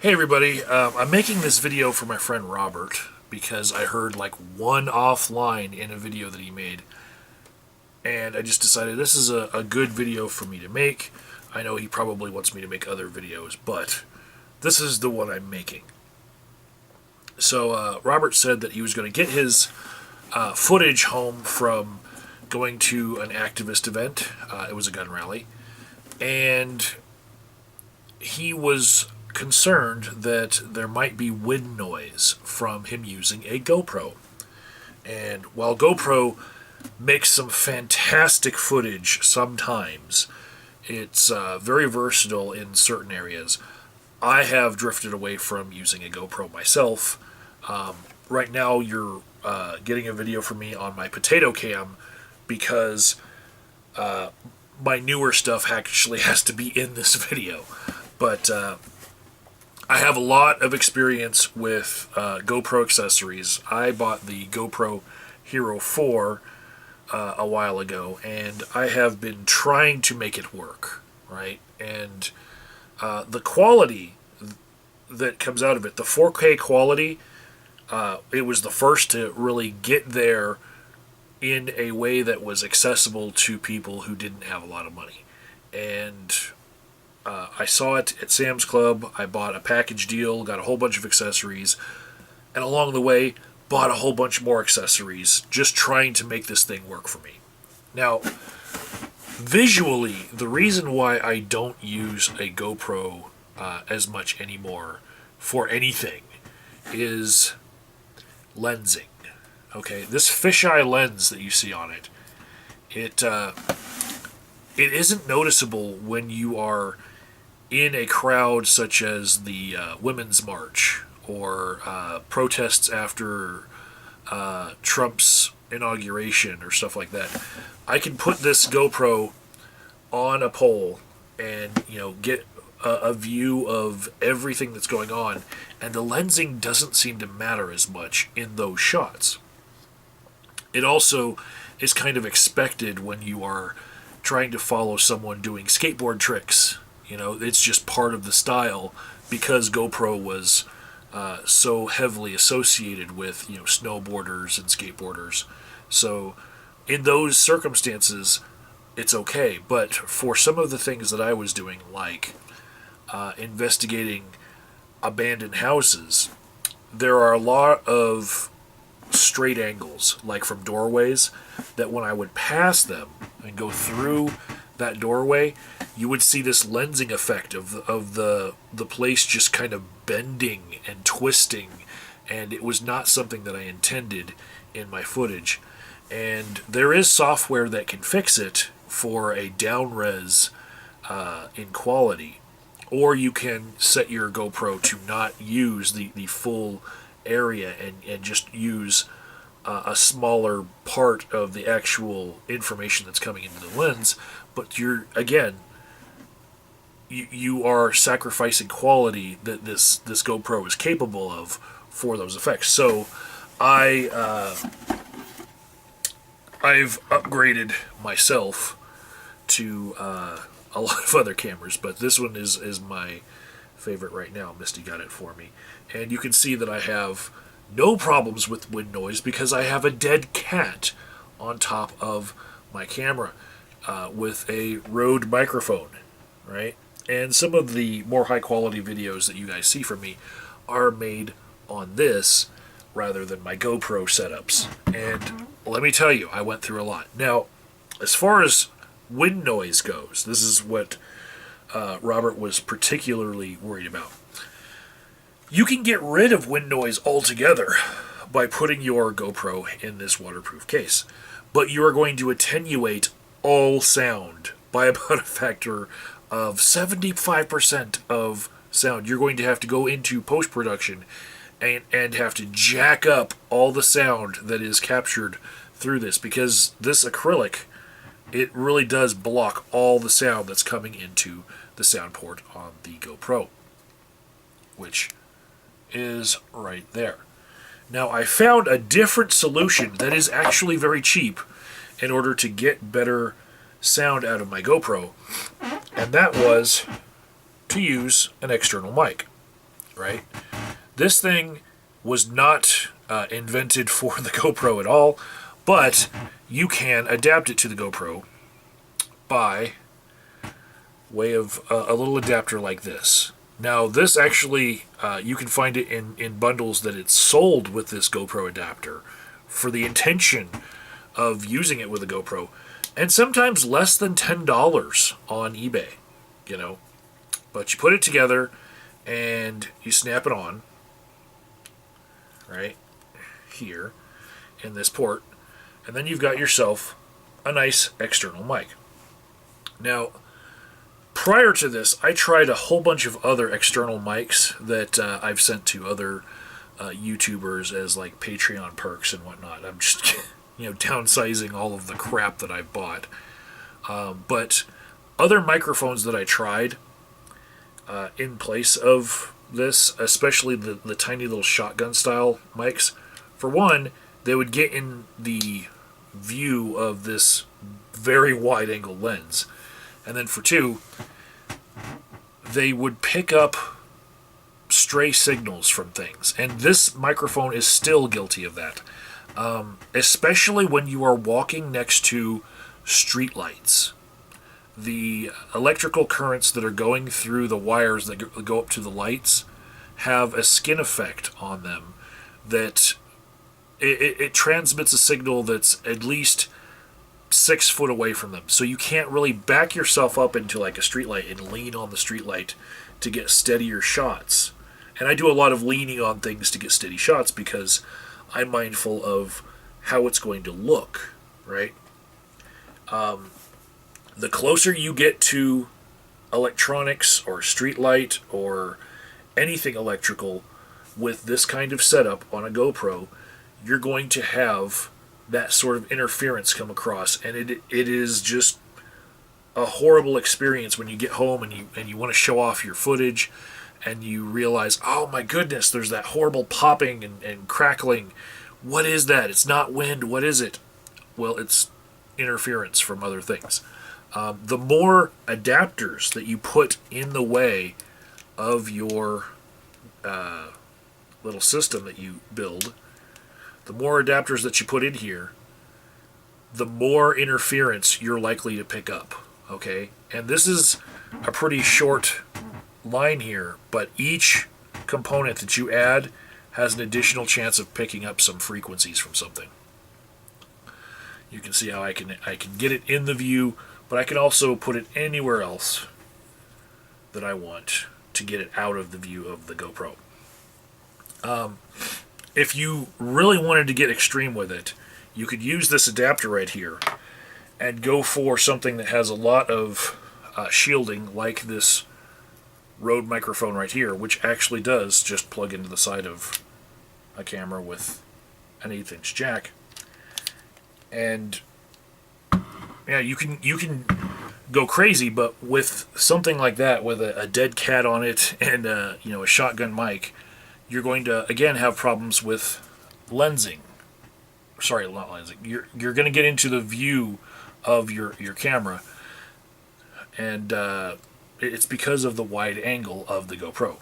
Hey everybody, I'm making this video for my friend Robert because I heard like one offline in a video that he made, and I just decided this is a good video for me to make. I know he probably wants me to make other videos, but this is the one I'm making. So Robert said that he was going to get his footage home from going to an activist event. It was a gun rally, and he was concerned that there might be wind noise from him using a GoPro. And while GoPro makes some fantastic footage sometimes, it's very versatile in certain areas. I have drifted away from using a GoPro myself. Right now you're getting a video from me on my potato cam because my newer stuff actually has to be in this video. But I have a lot of experience with GoPro accessories. I bought the GoPro Hero 4 a while ago, and I have been trying to make it work, right? And the quality that comes out of it, the 4K quality, it was the first to really get there in a way that was accessible to people who didn't have a lot of money. And I saw it at Sam's Club. I bought a package deal, got a whole bunch of accessories, and along the way, bought a whole bunch more accessories, just trying to make this thing work for me. Now, visually, the reason why I don't use a GoPro as much anymore for anything is lensing. Okay, this fisheye lens that you see on it, it isn't noticeable when you are in a crowd such as the Women's March or protests after Trump's inauguration or stuff like that. I can put this GoPro on a pole and get a view of everything that's going on, and the lensing doesn't seem to matter as much in those shots. It also is kind of expected when you are trying to follow someone doing skateboard tricks. It's just part of the style because GoPro was so heavily associated with snowboarders and skateboarders. So in those circumstances, it's okay. But for some of the things that I was doing, like investigating abandoned houses, there are a lot of straight angles, like from doorways, that when I would pass them and go through that doorway, you would see this lensing effect of the place just kind of bending and twisting, and it was not something that I intended in my footage. And there is software that can fix it for a down res in quality, or you can set your GoPro to not use the full area and just use a smaller part of the actual information that's coming into the lens. But you are sacrificing quality that this GoPro is capable of for those effects. So I've upgraded myself to a lot of other cameras, but this one is my favorite right now. Misty got it for me, and you can see that I have no problems with wind noise because I have a dead cat on top of my camera with a Rode microphone, right? And some of the more high quality videos that you guys see from me are made on this rather than my GoPro setups. And let me tell you, I went through a lot. Now, as far as wind noise goes, this is what Robert was particularly worried about. You can get rid of wind noise altogether by putting your GoPro in this waterproof case, but you are going to attenuate all sound by about a factor of 75% of sound. You're going to have to go into post-production and have to jack up all the sound that is captured through this, because this acrylic, it really does block all the sound that's coming into the sound port on the GoPro, which is right there. Now, I found a different solution that is actually very cheap in order to get better sound out of my GoPro, and that was to use an external mic. right? This thing was not invented for the GoPro at all, but you can adapt it to the GoPro by way of a little adapter like this. Now, this actually, you can find it in bundles that it's sold with this GoPro adapter for the intention of using it with a GoPro, and sometimes less than $10 on eBay, you know. But you put it together and you snap it on, right here in this port, and then you've got yourself a nice external mic. Now, prior to this, I tried a whole bunch of other external mics that I've sent to other YouTubers as like Patreon perks and whatnot. I'm just downsizing all of the crap that I've bought. But other microphones that I tried in place of this, especially the tiny little shotgun style mics, for one, they would get in the view of this very wide angle lens. And then for two, they would pick up stray signals from things. And this microphone is still guilty of that. Especially when you are walking next to streetlights. The electrical currents that are going through the wires that go up to the lights have a skin effect on them that it transmits a signal that's at least 6 foot away from them. So you can't really back yourself up into like a streetlight and lean on the streetlight to get steadier shots. And I do a lot of leaning on things to get steady shots because I'm mindful of how it's going to look, right? The closer you get to electronics or streetlight or anything electrical with this kind of setup on a GoPro, you're going to have that sort of interference come across, and it is just a horrible experience when you get home and you want to show off your footage and you realize, oh my goodness, there's that horrible popping and crackling. What is that? It's not wind. What is it? Well, it's interference from other things. The more adapters that you put in the way of your little system that you build, the more adapters that you put in here, the more interference you're likely to pick up, okay? And this is a pretty short line here, but each component that you add has an additional chance of picking up some frequencies from something. You can see how I can get it in the view, but I can also put it anywhere else that I want to get it out of the view of the GoPro. If you really wanted to get extreme with it, you could use this adapter right here and go for something that has a lot of shielding, like this Rode microphone right here, which actually does just plug into the side of a camera with an 1/8" jack. And yeah, you can go crazy, but with something like that, with a dead cat on it and a shotgun mic, you're going to again have problems with lensing. Sorry, not lensing. You're going to get into the view of your camera, and it's because of the wide angle of the GoPro.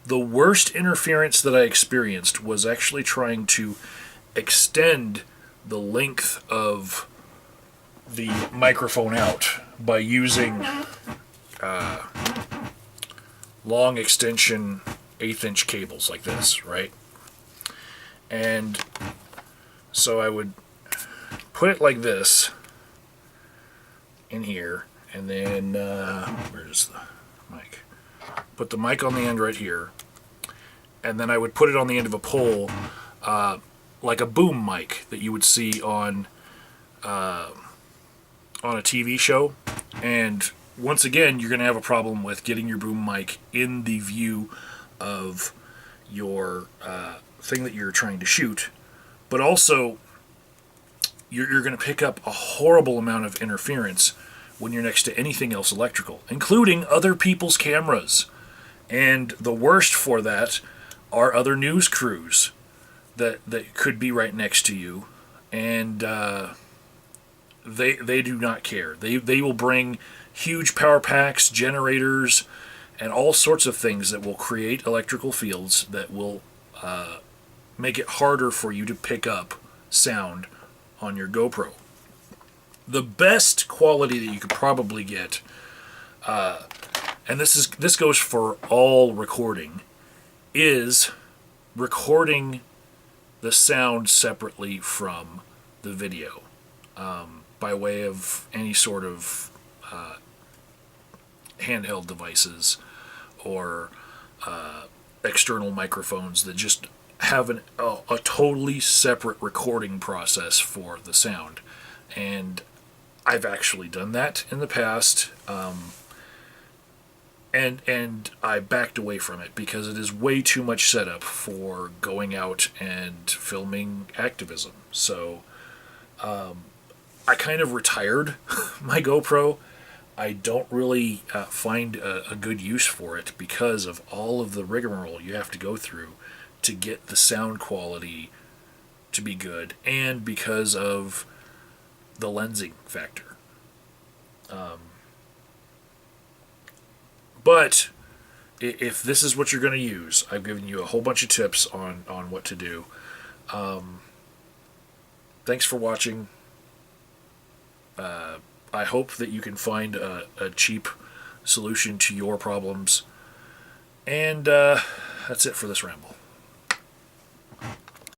The worst interference that I experienced was actually trying to extend the length of the microphone out by using long extension 1/8" cables like this, right? And so I would put it like this in here, and then where's the mic? Put the mic on the end right here, and then I would put it on the end of a pole, like a boom mic that you would see on a TV show. And once again, you're going to have a problem with getting your boom mic in the view of your thing that you're trying to shoot, but also you're going to pick up a horrible amount of interference when you're next to anything else electrical, including other people's cameras. And the worst for that are other news crews that could be right next to you, and they do not care. They will bring huge power packs, generators, and all sorts of things that will create electrical fields that will make it harder for you to pick up sound on your GoPro. The best quality that you could probably get, and this goes for all recording, is recording the sound separately from the video by way of any sort of handheld devices or external microphones that just have a totally separate recording process for the sound. And I've actually done that in the past, and I backed away from it because it is way too much setup for going out and filming activism. So I kind of retired my GoPro. I don't really find a good use for it because of all of the rigmarole you have to go through to get the sound quality to be good, and because of the lensing factor. But if this is what you're going to use, I've given you a whole bunch of tips on what to do. Thanks for watching. I hope that you can find a cheap solution to your problems. And that's it for this ramble.